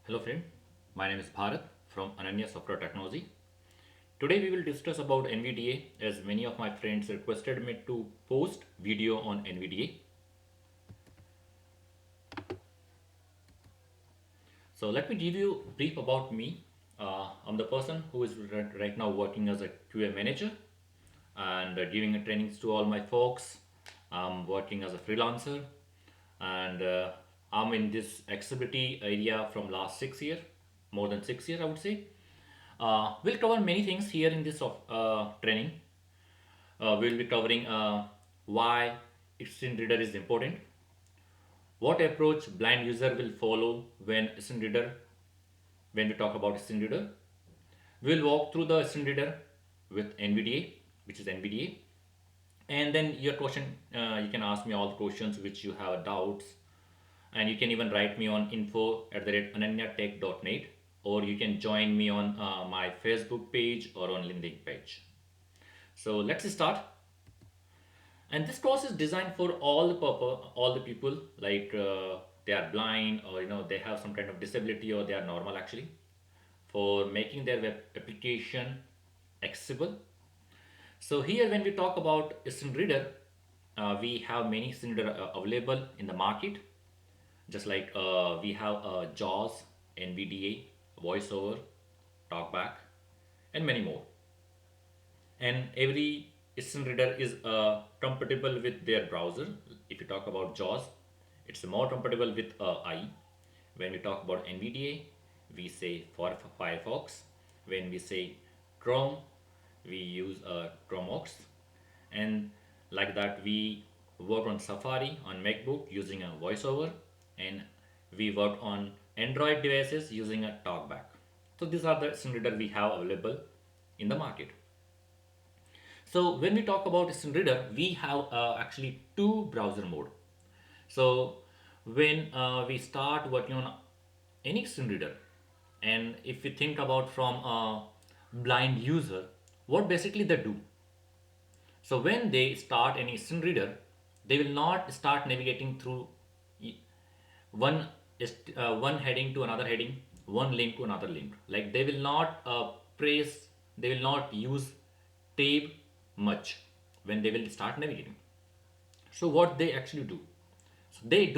Hello friend, my name is Bharat from Ananya Software Technology. Today we will discuss about NVDA as many of my friends requested me to post video on NVDA. So let me give you a brief about me. I'm the person who is right now working as a QA manager and giving trainings to all my folks. I'm working as a freelancer and I'm in this accessibility area from last 6 years, more than 6 years I would say. We'll cover many things here in this training. We'll be covering why screen reader is important, what approach blind user will follow when we talk about screen reader. We'll walk through the screen reader with NVDA, which is NVDA, and then your question. You can ask me all the questions which you have doubts, and you can even write me on info@ananyatech.net, or you can join me on my Facebook page or on LinkedIn page. So let's start. And this course is designed for all the purpose, all the people like they are blind or they have some kind of disability or they are normal actually, for making their web application accessible. So here when we talk about instant reader, we have many instant reader available in the market. Just like we have JAWS, NVDA, VoiceOver, TalkBack, and many more. And every instant reader is compatible with their browser. If you talk about JAWS, it's more compatible with IE. When we talk about NVDA, we say for Firefox. When we say Chrome, we use Chromevox, and like that we work on Safari on MacBook using a VoiceOver, and we work on Android devices using a TalkBack. So these are the screen reader we have available in the market. So when we talk about screen reader, we have actually two browser mode. So when we start working on any screen reader, and if we think about from a blind user, what basically they do. So when they start any screen reader, they will not start navigating through one one heading to another heading, one link to another link. Like they will not they will not use tab much when they will start navigating. So what they actually do? So they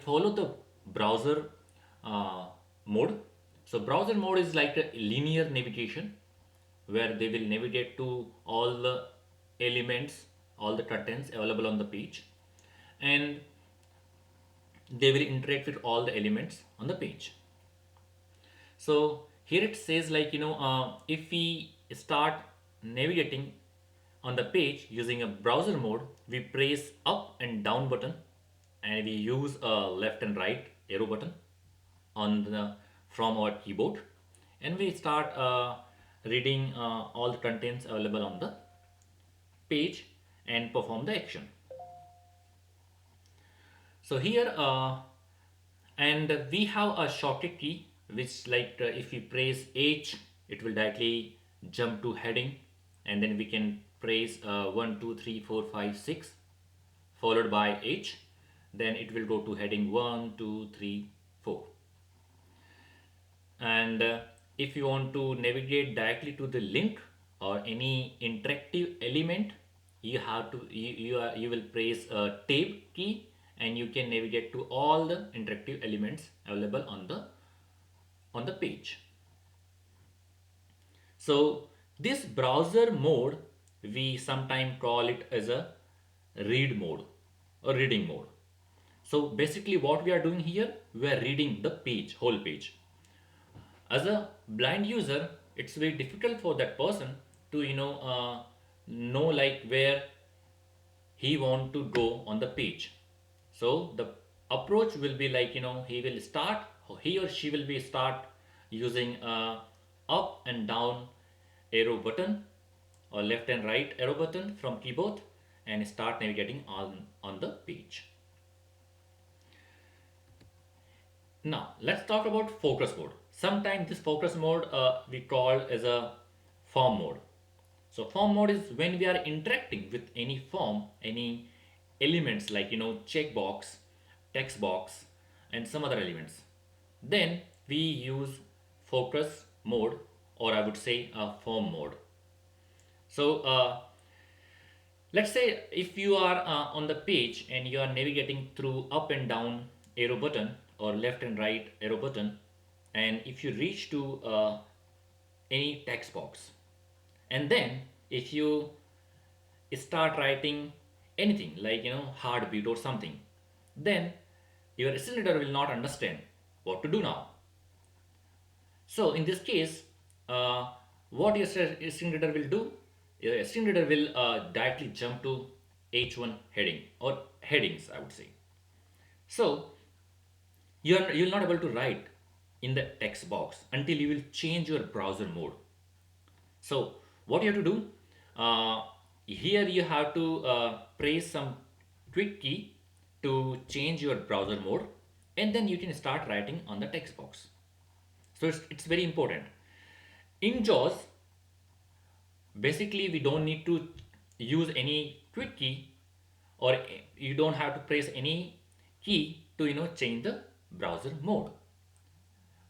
follow the browser uh, mode. So browser mode is like a linear navigation where they will navigate to all the elements, all the contents available on the page, and they will interact with all the elements on the page. So here it says like if we start navigating on the page using a browser mode, we press up and down button, and we use a left and right arrow button on the from our keyboard, and we start reading all the contents available on the page and perform the action. So here and we have a shortcut key which like if we press H, it will directly jump to heading, and then we can press 1 2 3 4 5 6 followed by H, then it will go to heading 1 2 3 4. And if you want to navigate directly to the link or any interactive element, you have to you will press a tab key, and you can navigate to all the interactive elements available on the page. So this browser mode, we sometimes call it as a read mode or reading mode. So basically what we are doing here, we are reading the page, whole page. As a blind user, it's very difficult for that person to know like where he want to go on the page. So the approach will be like he or she will be start using up and down arrow button or left and right arrow button from keyboard, and start navigating on the page. Now let's talk about focus mode. Sometimes this focus mode we call as a form mode. So form mode is when we are interacting with any form, any elements like checkbox, text box, and some other elements. Then we use focus mode, or I would say form mode. So let's say if you are on the page and you are navigating through up and down arrow button or left and right arrow button, and if you reach to any text box, and then if you start writing anything like heartbeat or something, then your assistant reader will not understand what to do now. So in this case, what your string reader will do, your string reader will directly jump to H1 heading or headings, I would say. So you'll not able to write in the text box until you will change your browser mode. So what you have to do, here you have to press some quick key to change your browser mode, and then you can start writing on the text box. So it's very important. In JAWS, basically we don't need to use any quick key, or you don't have to press any key to change the browser mode,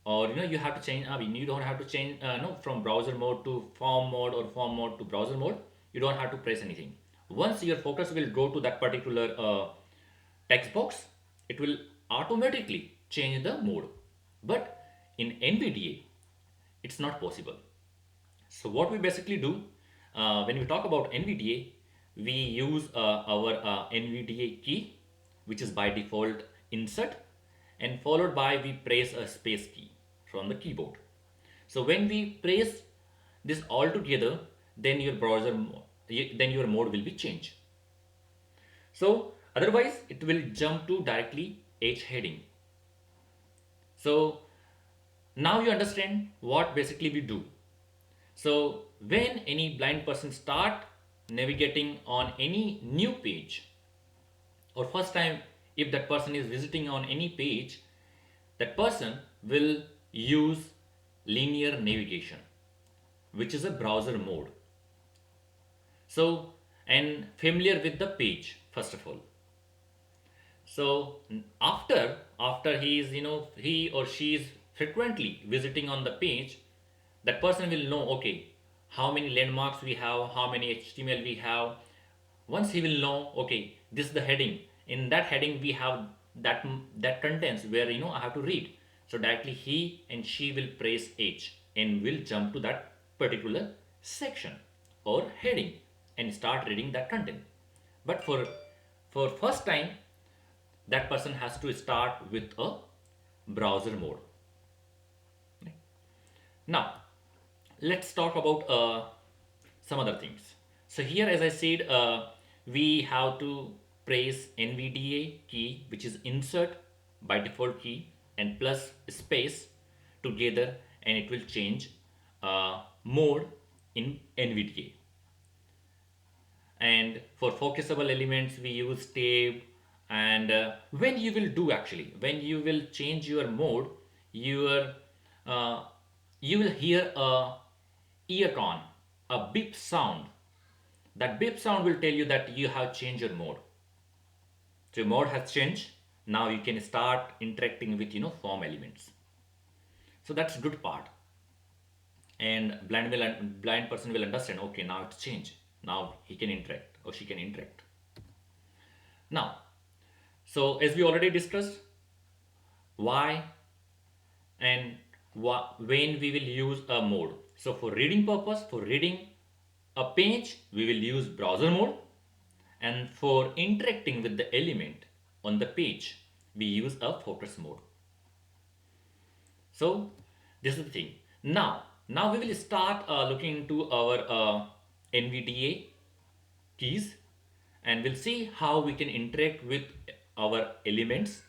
or you have to change. I mean, you don't have to change no, from browser mode to form mode or form mode to browser mode. You don't have to press anything. Once your focus will go to that particular text box, it will automatically change the mode. But in NVDA, it's not possible. So what we basically do, when we talk about NVDA, we use our NVDA key, which is by default insert, and followed by we press a space key from the keyboard. So when we press this all together, then your then your mode will be changed. So otherwise it will jump to directly H heading. So now you understand what basically we do. So when any blind person start navigating on any new page, or first time if that person is visiting on any page, that person will use linear navigation, which is a browser mode. So, and familiar with the page first of all. So after he is he or she is frequently visiting on the page, that person will know, okay, how many landmarks we have, how many HTML we have. Once he will know, okay, this is the heading. In that heading we have that contents where I have to read. So directly he and she will press H and will jump to that particular section or heading and start reading that content. But for first time, that person has to start with a browser mode. Now let's talk about some other things. So here, as I said, we have to press NVDA key, which is insert by default key, and plus space together, and it will change mode in NVDA. And for focusable elements we use tab. And when you will do, actually when you will change your mode, your you will hear a ear con, a beep sound. That beep sound will tell you that you have changed your mode. So your mode has changed. Now you can start interacting with form elements. So that's good part. And blind person will understand, okay, now it's changed. Now he can interact or she can interact. Now, so as we already discussed, why and when we will use a mode. So for reading purpose, for reading a page, we will use browser mode, and for interacting with the element on the page, we use a focus mode. So this is the thing. Now we will start looking into our NVDA keys, and we'll see how we can interact with our elements,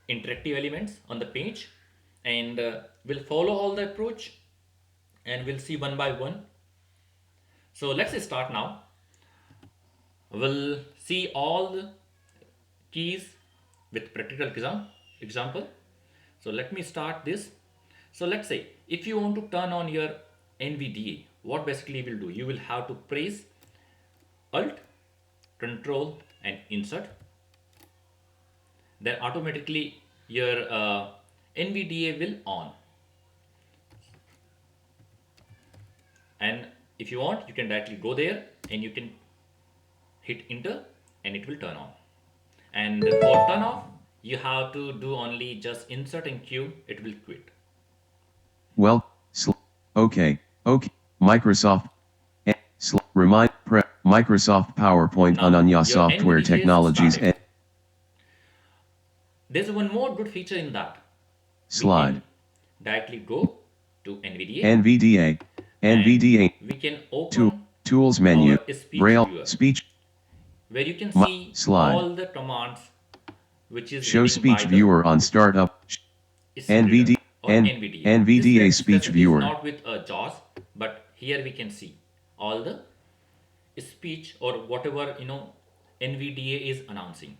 interactive elements on the page, and we'll follow all the approach, and we'll see one by one. So let's start now. We'll see all the keys with practical example. So let me start this. So let's say if you want to turn on your NVDA, what basically you will do, you will have to press Alt, Control and Insert. Then automatically your NVDA will on. And if you want, you can directly go there and you can hit enter and it will turn on. And for turn off, you have to do only just insert and queue, it will quit. Well, okay, okay. Microsoft. Remind Microsoft PowerPoint on Now Anya your Software NVDA is Technologies started. and There's one more good feature in that. We slide. can directly go to NVDA NVDA. and NVDA. we can Tool, open tools menu. our speech Braille viewer speech. where you can see Slide. all the commands which is Show reading by speech the viewer on startup. screen reader NVD or and NVDA. This NVDA speech specific is viewer. not with a JAWS, but here we can see all the speech or whatever NVDA is announcing.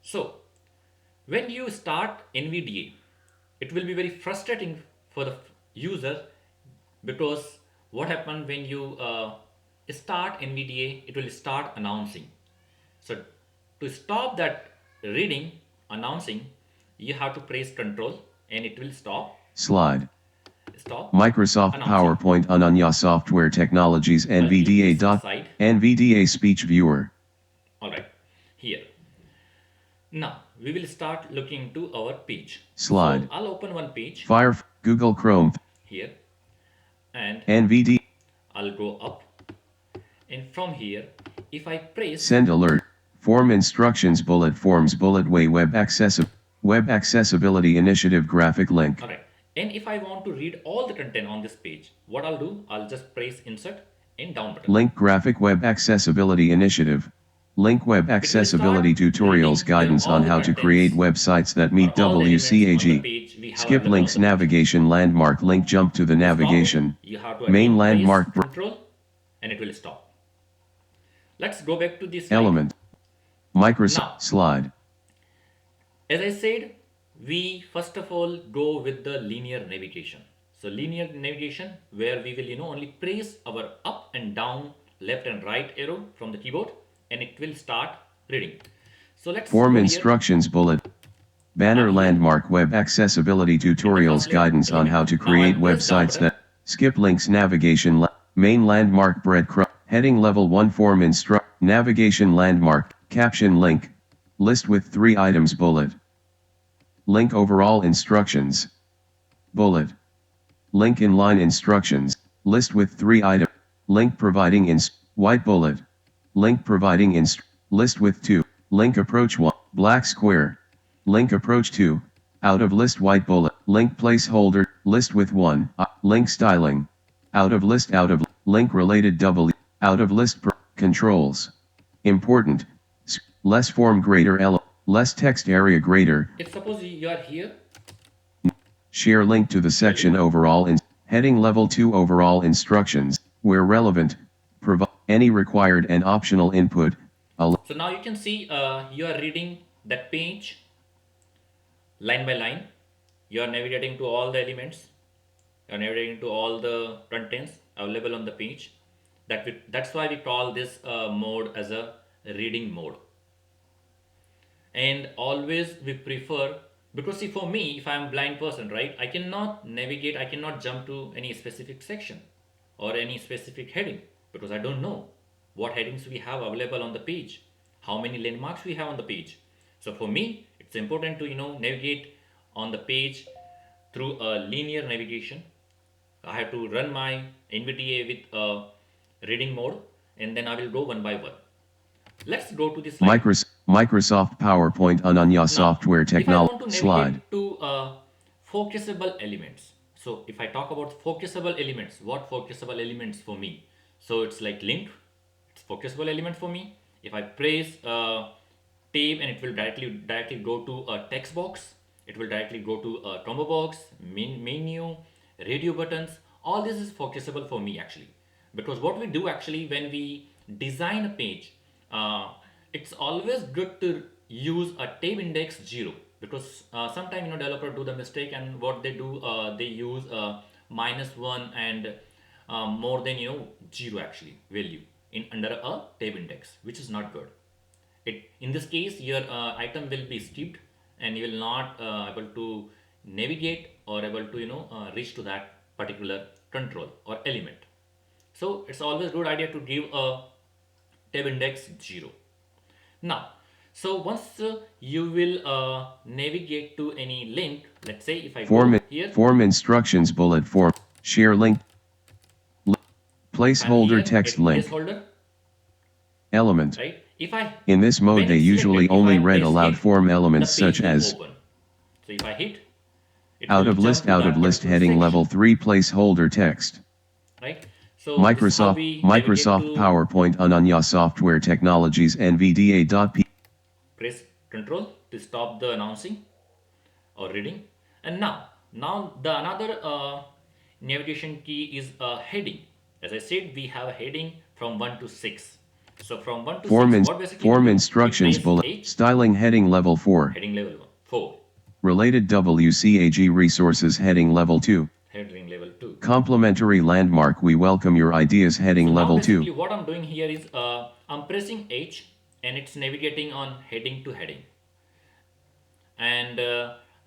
So when you start NVDA, it will be very frustrating for the user because what happens when you start NVDA, it will start announcing. So to stop that reading, announcing, you have to press Control and it will Slide. stop Microsoft announcing. PowerPoint on Anya Software Technologies I'll keep NVDA. this aside. NVDA speech viewer. All right, here. Now we will start looking to our page. Slide. So I'll open one page Fire Google Chrome. here and NVD. I'll go up. And from here, if I press Send alert. Form instructions bullet forms bullet way web accessibility initiative graphic link. all right, and if I want to read all the content on this page, what I'll do, I'll just press insert and down button. Link graphic web accessibility initiative. Link web accessibility tutorials guidance on how to create websites that meet WCAG. Skip links navigation landmark link jump to the navigation. You have to Main landmark control and it will stop. Let's go back to this slide. Element. Microsoft Now, slide. As I said, we first of all go with the linear navigation. So linear navigation where we will only press our up and down, left and right arrow from the keyboard and it will start reading. So let's form instructions bullet. Banner landmark web accessibility tutorials guidance on how to create websites that skip links navigation main landmark breadcrumb heading level 1 form navigation landmark caption link list with 3 items bullet link overall instructions bullet link inline instructions list with 3 items link providing white bullet link providing list with 2 link approach 1 black square link approach 2 out of list white bullet link placeholder list with 1 link styling out of list out of link related double out of list controls important less form greater less text area greater. If suppose you are here, share link to the section overall in heading level 2 overall instructions where relevant provide any required and optional input. So now you can see you are reading that page line by line. You are navigating to all the elements. You are navigating to all the contents available on the page. That's why we call this mode as a reading mode. And always we prefer, because see, for me, if I am a blind person, right, I cannot navigate, I cannot jump to any specific section or any specific heading because I don't know what headings we have available on the page, how many landmarks we have on the page. So for me, it's important to navigate on the page through a linear navigation. I have to run my NVDA with a reading mode and then I will go one by one. Let's go to this slide. Microsoft PowerPoint on Anya Software Technology slide. To focusable elements. So if I talk about focusable elements, what focusable elements for me? So it's like link, it's focusable element for me. If I press tab and it will directly go to a text box, it will directly go to a combo box, menu, radio buttons. All this is focusable for me actually, because what we do actually when we design a page, it's always good to use a tab index 0 because sometimes developer do the mistake and what they do they use -1 and more than 0 actually value in under a tab index, which is not good. In this case your item will be skipped and you will not able to navigate or able to reach to that particular control or element. So it's always good idea to give a tab index 0. Now, so once you will navigate to any link, let's say if I Form, go here, form instructions bullet form, share link, if I'm placeholder here, text it's link, placeholder, element. right? If I, In this mode when they it's usually selected, if I only read press aloud hit, form the elements page such will as open. So if I hit, it out will of jump to that list particular heading section, level 3 placeholder text. right? So this is how we navigate Microsoft to PowerPoint Ananya Software Technologies NVDA. press control to stop the announcing or reading. And now the another navigation key is a heading. As I said, we have a heading from 1 to 6. So from 1 to 6, what basically we Form do, we instructions press bullet, H, styling heading level 4, heading level 1, 4, related WCAG resources heading level 2, heading level 2. complementary landmark we welcome your ideas heading So now level 2. basically what I'm doing here is I'm pressing H and it's navigating on heading to heading, and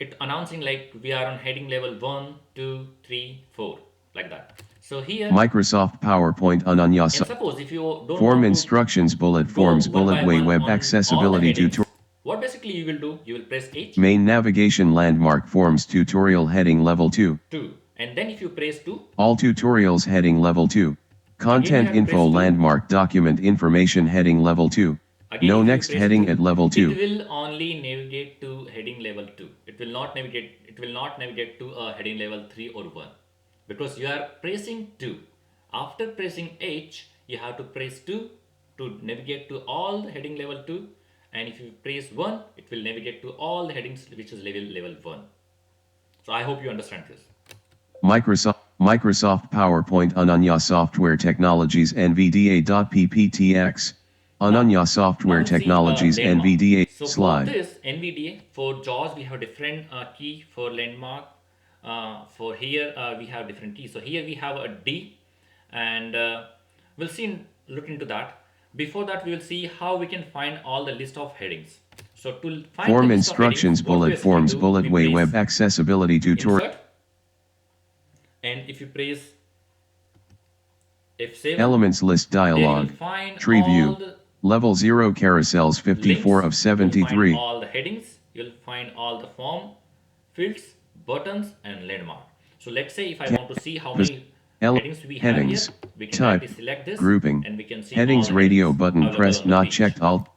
it announcing like we are on heading level 1, 2, 3, 4, like that. So here, Microsoft PowerPoint Ananya and suppose if you don't Form want to instructions bullet go forms one bullet by way one web on all the accessibility tutorial. headings, what basically you will do, you will press H, Main navigation landmark forms tutorial heading level 2. 2, and then if you press 2, All tutorials heading level 2. again you Content have to info press 2, landmark document information heading level 2. again No if you next press heading 2, at level it 2. will only navigate to heading level 2. It will not navigate to a heading level 3 or 1, because you are pressing 2. After pressing H, you have to press 2 to navigate to all the heading level 2, and if you press 1, it will navigate to all the headings which is level 1. So I hope you understand this. Microsoft PowerPoint Ananya Software Technologies NVDA.pptx. Now, Ananya now Software we'll see Technologies landmark. NVDA So for slide. this NVDA, for JAWS we have different key for landmark. For here we have different keys. So here we have a D, and we'll see look into that. Before that, we will see how we can find all the list of headings. So to find the Form list of headings, instructions what we bullet basically forms do, bullet we way press web accessibility tutorial. insert, and if you press F7, Elements list there you will dialog. find Tree all view. the Level 0 carousels 54 links, of you'll find 73. all the headings, you'll find all the form, fields, buttons, and landmark. So let's say if I want to see how Canvas. many headings we have here, Headings. we can Type. directly select this Grouping. and we can see all Headings the radio headings button available pressed on the not page. checked alt.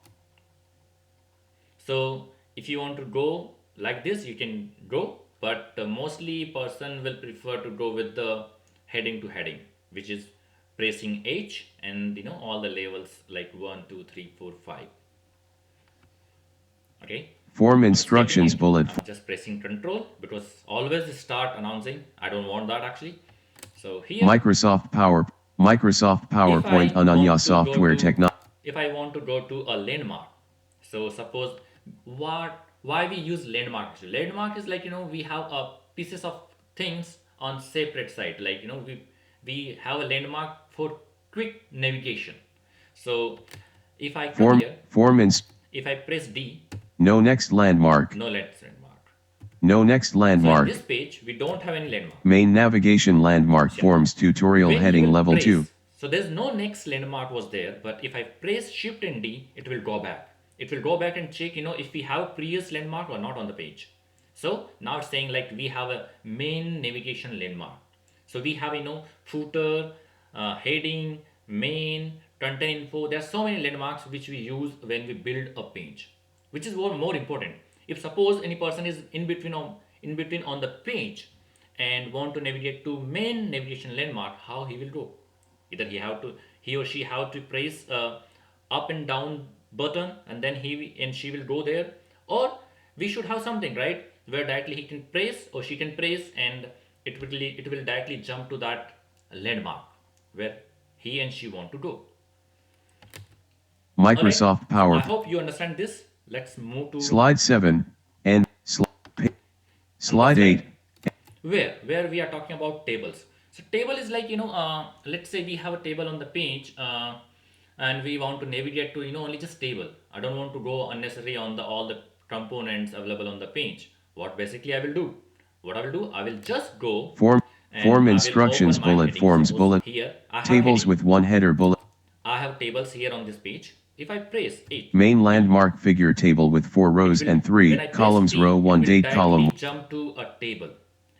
So if you want to go like this, you can go, but mostly person will prefer to go with the heading to heading, which is pressing H and all the levels like 1, 2, 3, 4, 5. Okay, Form I'm skipping instructions it. bullet. I'm just pressing control because always start announcing. I don't want that actually. So here, Microsoft if PowerPoint I Ananya want to go Software to Technology. if I want to go to a landmark, so suppose why we use landmark actually. Landmark is like we have a pieces of things on separate side, like we have a landmark for quick navigation. So if I come Form here, form ins. if I press D, No next landmark. no landmark. No next So in this landmark. page, we don't have any landmark. Main navigation landmark Yeah. forms tutorial When you heading will level 2. press, so there's no next landmark was there, but if I press Shift and D, it will go back. It will go back and check, if we have previous landmark or not on the page. So now it's saying like we have a main navigation landmark. So we have, footer, heading, main, content info. There are so many landmarks which we use when we build a page, which is more important. If suppose any person is in between on the page and want to navigate to main navigation landmark, how he will go? Either he or she have to press up and down button, and then he and she will go there, or we should have something, right, where directly he can press or she can press, and it will directly jump to that landmark where he and she want to go. All right, Microsoft so I Power. hope you understand this. Let's move to Slide 7. And another slide 8. slide where we are talking about tables. So table is like let's say we have a table on the page, and we want to navigate to only just table. I don't want to go unnecessary on the all the components available on the page. What basically I will do, What I will do, I will just go Form and form I will instructions open my bullet heading. forms Suppose bullet here I have tables heading, with one header bullet I have tables here on this page. If I press it main T, landmark figure table with 4 it rows will, and when 3 I press columns row T, it 1 will date directly column jump to a table.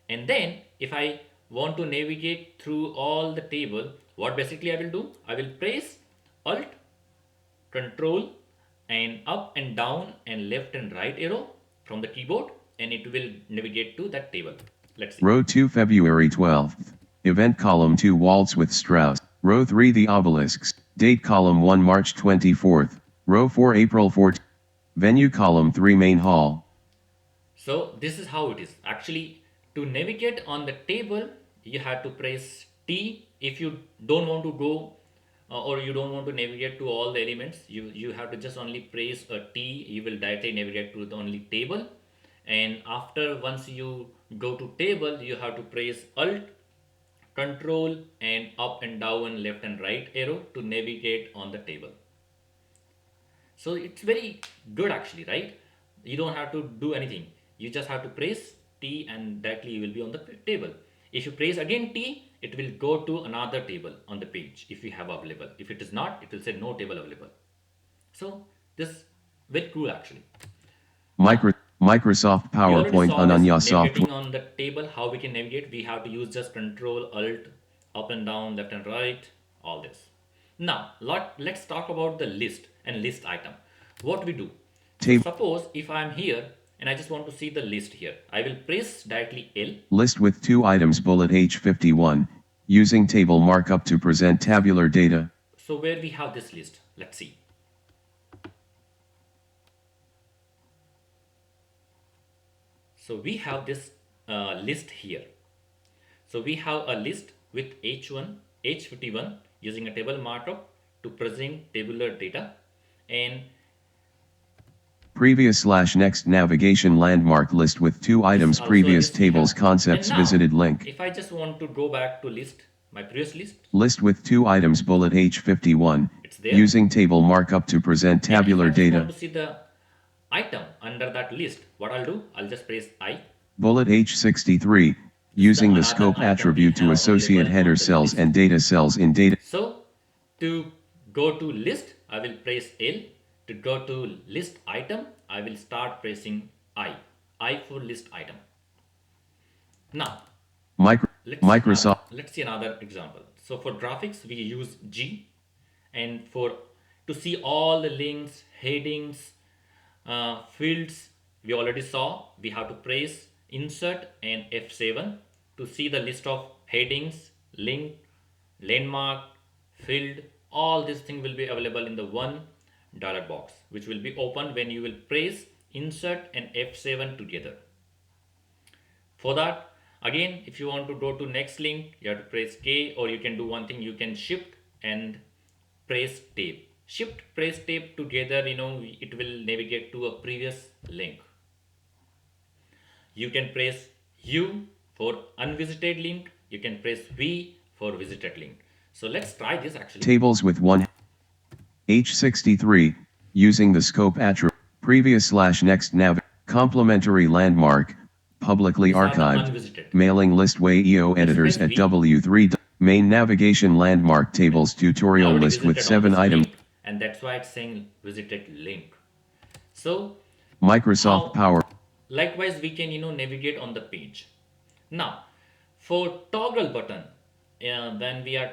And then if I want to navigate through all the table, what basically I will do, I will press Alt, Control, and up and down and left and right arrow from the keyboard, and it will navigate to that table. Let's see. row 2 February 12th event column 2 waltz with Strauss row 3 the obelisks date column 1 March 24th row 4 April 14th venue column 3 main hall. So this is how it is. Actually, to navigate on the table, you have to press T. If you don't want to go or you don't want to navigate to all the elements, you have to just only press a T. You will directly navigate to the only table. And after once you go to table, you have to press Alt, Control, and up and down, left and right arrow to navigate on the table. So it's very good actually, right? You don't have to do anything. You just have to press T and directly you will be on the table. If you press again T, it will go to another table on the page if you have available. If it is not, it will say no table available. So this very cool actually. Now, Microsoft we already PowerPoint saw this Ananya software navigating on the table, how we can navigate. We have to use just Control, Alt, up and down, left and right, all this. Now, let's talk about the list and list item. What we do. So table suppose if I'm here and I just want to see the list here, I will press directly L. list with 2 items bullet H51 using table markup to present tabular data. So where we have this list, let's see. So we have this list here. So we have a list with H1, H51 using a table markup to present tabular data, and Previous slash next navigation landmark list with 2 this is items also a previous list we tables have. And concepts now visited link. if I just want to go back to list, my previous list, List with 2 items bullet H51 it's there. using table markup to present And if I tabular just want data. to see the item under that list, what I'll do, I'll just press I. Bullet H63 This is the using the another scope item we attribute to have associate available header on the cells list. and data cells in data. So to go to list, I will press L. To go to list item, I will start pressing I. I for list item. Now Micro, Microsoft let's see another example. So for graphics, we use G, and for to see all the links, headings, fields we already saw, we have to press insert and F7 to see the list of headings, link, landmark, field. All these things will be available in the one dialog box, which will be open when you will press insert and F7 together. For that, again, if you want to go to next link, you have to press K, or you can do one thing, you can shift and press tab. Shift, press tab together, it will navigate to a previous link. You can press U for unvisited link, you can press V for visited link. So let's try this actually. tables with 1 H63 using the scope attribute previous slash next nav complementary landmark publicly These are the archived unvisited. mailing list way EO Let's editors press at V. W3 main navigation landmark tables I tutorial already list with visited on 7 this items. link, and that's why it's saying visited link. So Microsoft how Power likewise we can navigate on the page. Now for toggle button, when we are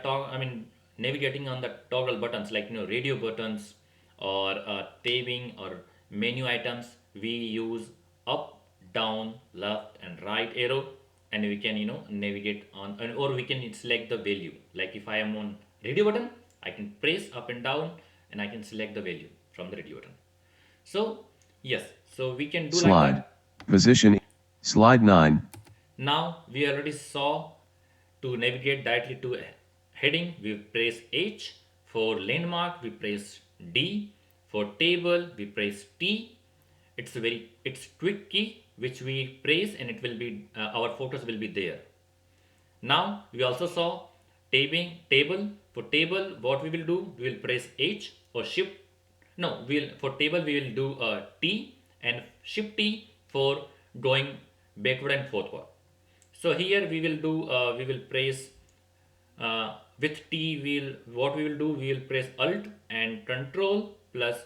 navigating on the toggle buttons like radio buttons or tabbing or menu items, we use up, down, left and right arrow, and we can navigate on, or we can select the value. Like if I am on radio button, I can press up and down and I can select the value from the radio button. So yes, so we can do like slide that. position slide 9 Now we already saw, to navigate directly to a heading, we press H. For landmark, we press D. For table, we press T. It's quick key which we press, and it will be our photos will be there. Now we also saw table. For table, what we will do, we will press H or shift. No, for table we will do T and shift T for going backward and forward. So here we will do, we will press with T. What we will do, we will press Alt and Control plus,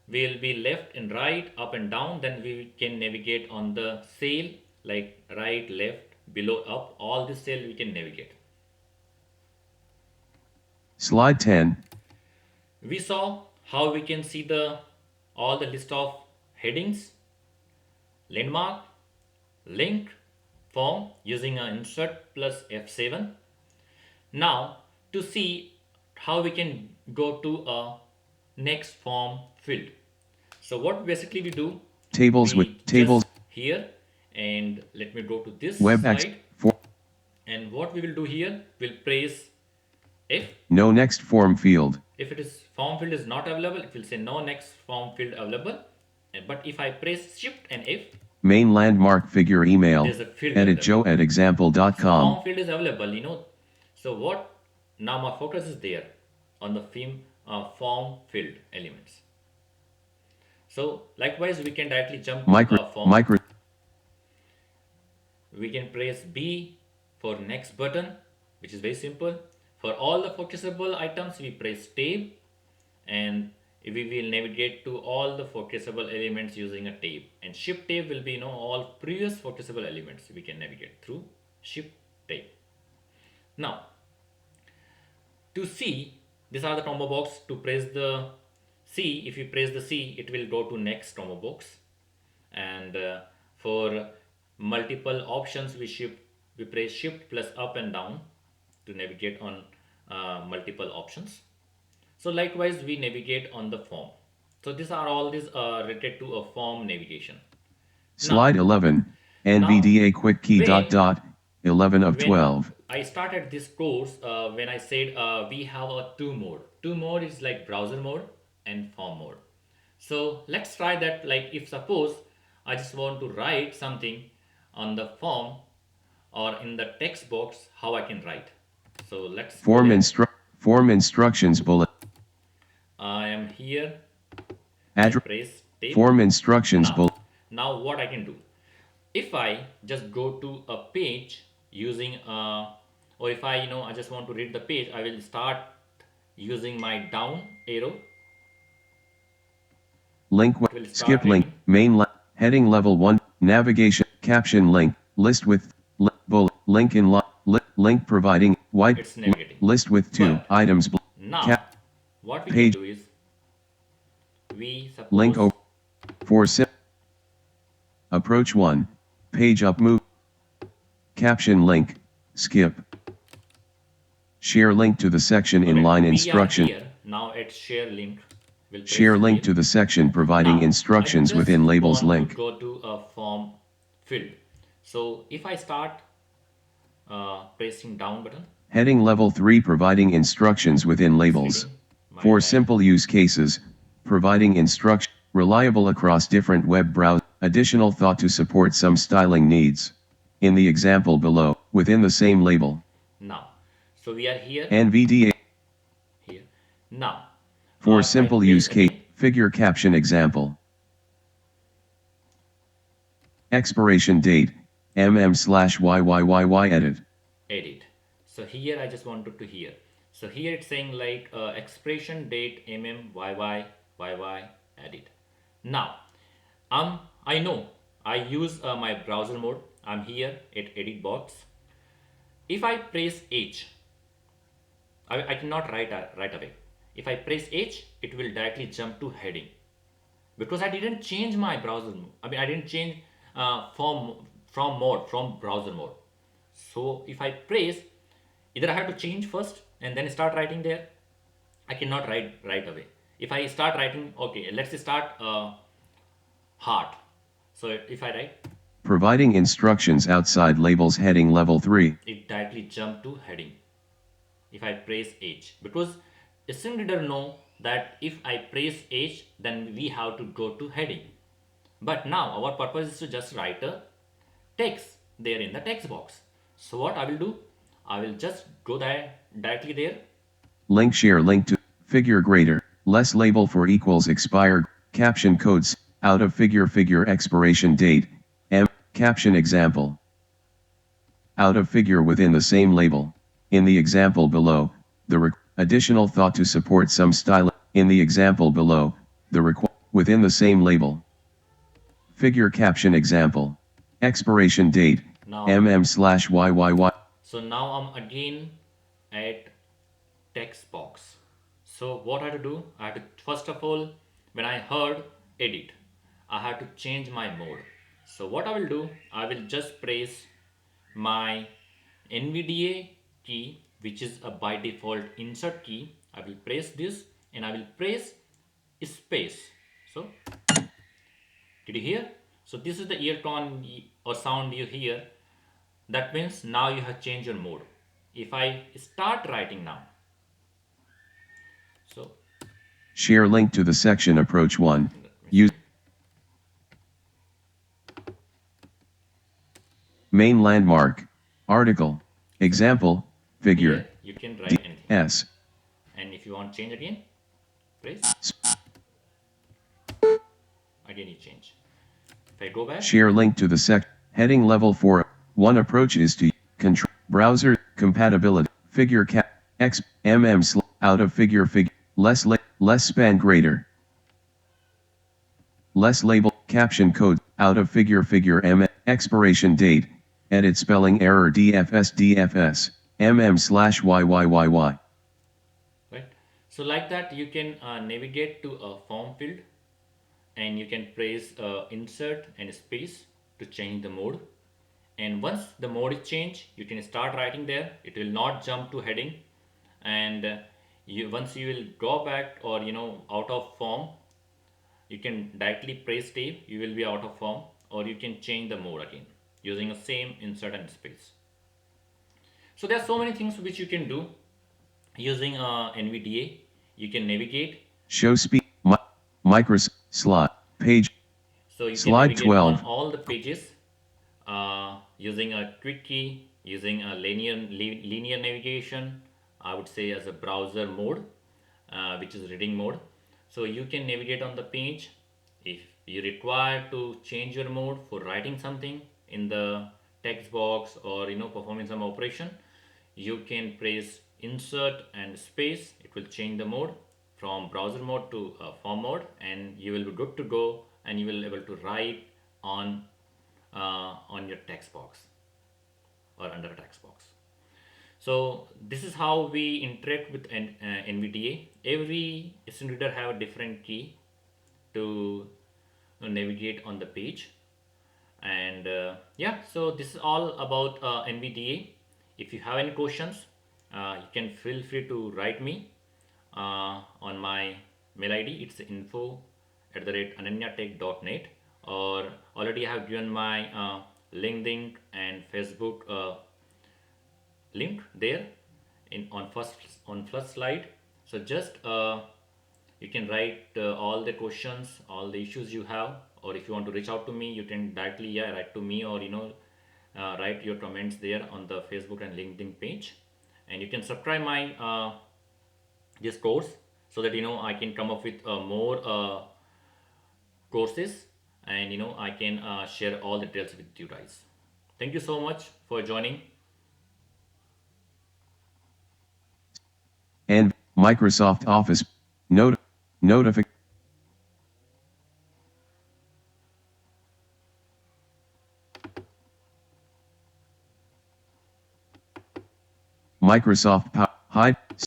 will be left and right, up and down. Then we can navigate on the cell, like right, left, below, up. All this cell we can navigate. Slide 10. We saw how we can see the all the list of headings, landmark, link, form using an insert plus F7. Now to see how we can go to a next form field. So what basically we do, Tables with we tables. just here, and let me go to this Web X. slide, For, and what we will do here, we'll press F. no next form field. If it is form field is not available, it will say no next form field available. But if I press Shift and F, Main landmark figure email. there's a field Edit available. Joe at example.com. Form field is available, you know. So what? Now my focus is there on the form field elements. So likewise, we can directly jump to a form. Micro. We can press B for next button, which is very simple. For all the focusable items, we press tab, and we will navigate to all the focusable elements using a tab. And shift tab will be, you know, all previous focusable elements we can navigate through shift tab. Now to see, these are the combo box. To press the C, if you press the C, it will go to next combo box. And for multiple options, we press shift plus up and down to navigate on multiple options. So likewise, we navigate on the form. So these are all these related to a form navigation. Slide 11. NVDA quick key dot dot 11 of 12. I started this course when I said we have a two mode. Two mode is like browser mode and form mode. So let's try that. Like if suppose I just want to write something on the form or in the text box, how I can write. So let's form instructions bullet. I am here. Address. Form instructions bullet. Now what I can do, if I just go to a page using or if I I just want to read the page, I will start using my down arrow. Link skip link main heading level 1 navigation caption link list with bullet link in link providing white list with 2 items. Now what we can do is we suppose link over for approach 1 page up move caption link skip share link to the section in line instruction. Now it's share link. Share link to the section providing instructions within labels link. Go to a form field. So if I start pressing down button. Heading level 3 providing instructions within labels. For simple use cases, providing instruction reliable across different web browsers. Additional thought to support some styling needs. In the example below, within the same label. Now, so we are here. NVDA. Here. Now. For simple use case, figure caption example. Expiration date, mm/YYYY edit. Edit. So here I just wanted to hear. So here it's saying like expiration date YYYY edit. Now, I know I use my browser mode. I'm here at edit box. If I press H, I cannot write right away. If I press H, it will directly jump to heading because I didn't change my browser mode. I didn't change from browser mode. So if I press, either I have to change first and then start writing there. I cannot write right away. If I start writing, okay, let's start heart. So if I write providing instructions outside labels heading level 3, it directly jump to heading. If I press H, because a screen reader know that if I press H, then we have to go to heading. But now our purpose is to just write a text there in the text box. So what I will do, I will just go there directly there. Link share link to figure greater, less label for equals expire, caption codes, out of figure expiration date, caption example. out of figure within the same label. In the example below, additional thought to support some style. In the example below, within the same label. Figure caption example. Expiration date, Now, mm/YYY. so now I'm again at text box. So what I had to do, I had to first of all, when I heard edit, I had to change my mode. So what I will do, I will just press my NVDA key, which is a by default insert key. I will press this and I will press space. So did you hear? So this is the ear tone or sound you hear. That means now you have changed your mode. If I start writing now, so Share link to the section approach 1. let me Use see. main landmark. Article. Example. Here Figure. you can D. write anything. S. And if you want to change again, press again you change. If I go back, Share link to the heading level 4. One approach is to control browser compatibility. Figure cap x out of figure less span greater. Less label caption code out of figure expiration date. Edit spelling error DFS mm/YYYY. right? So like that you can navigate to a form field and you can press insert and space to change the mode. And once the mode is changed, you can start writing there. It will not jump to heading, and once you will go back or out of form, you can directly press tab. You will be out of form, or you can change the mode again using the same insert and space. So there are so many things which you can do using NVDA. You can navigate. Show speed. Microsoft slot page. So you can Slide navigate on 12. all the pages using a quick key, using a linear navigation. I would say as a browser mode, which is reading mode. So you can navigate on the page. If you require to change your mode for writing something in the text box or performing some operation, you can press insert and space. It will change the mode from browser mode to form mode, and you will be good to go, and you will be able to write on your text box or under a text box. So this is how we interact with NVDA. Every student reader have a different key to navigate on the page. And yeah, so this is all about NVDA. If you have any questions, you can feel free to write me on my mail ID. It's info@ananyatech.net, or already I have given my LinkedIn and Facebook link there in on first slide. So just you can write all the questions, all the issues you have, or if you want to reach out to me, you can directly write to me, or write your comments there on the Facebook and LinkedIn page. And you can subscribe my this course, so that I can come up with more courses, and I can share all the details with you guys. Thank you so much for joining. And Microsoft Office notification. Microsoft hide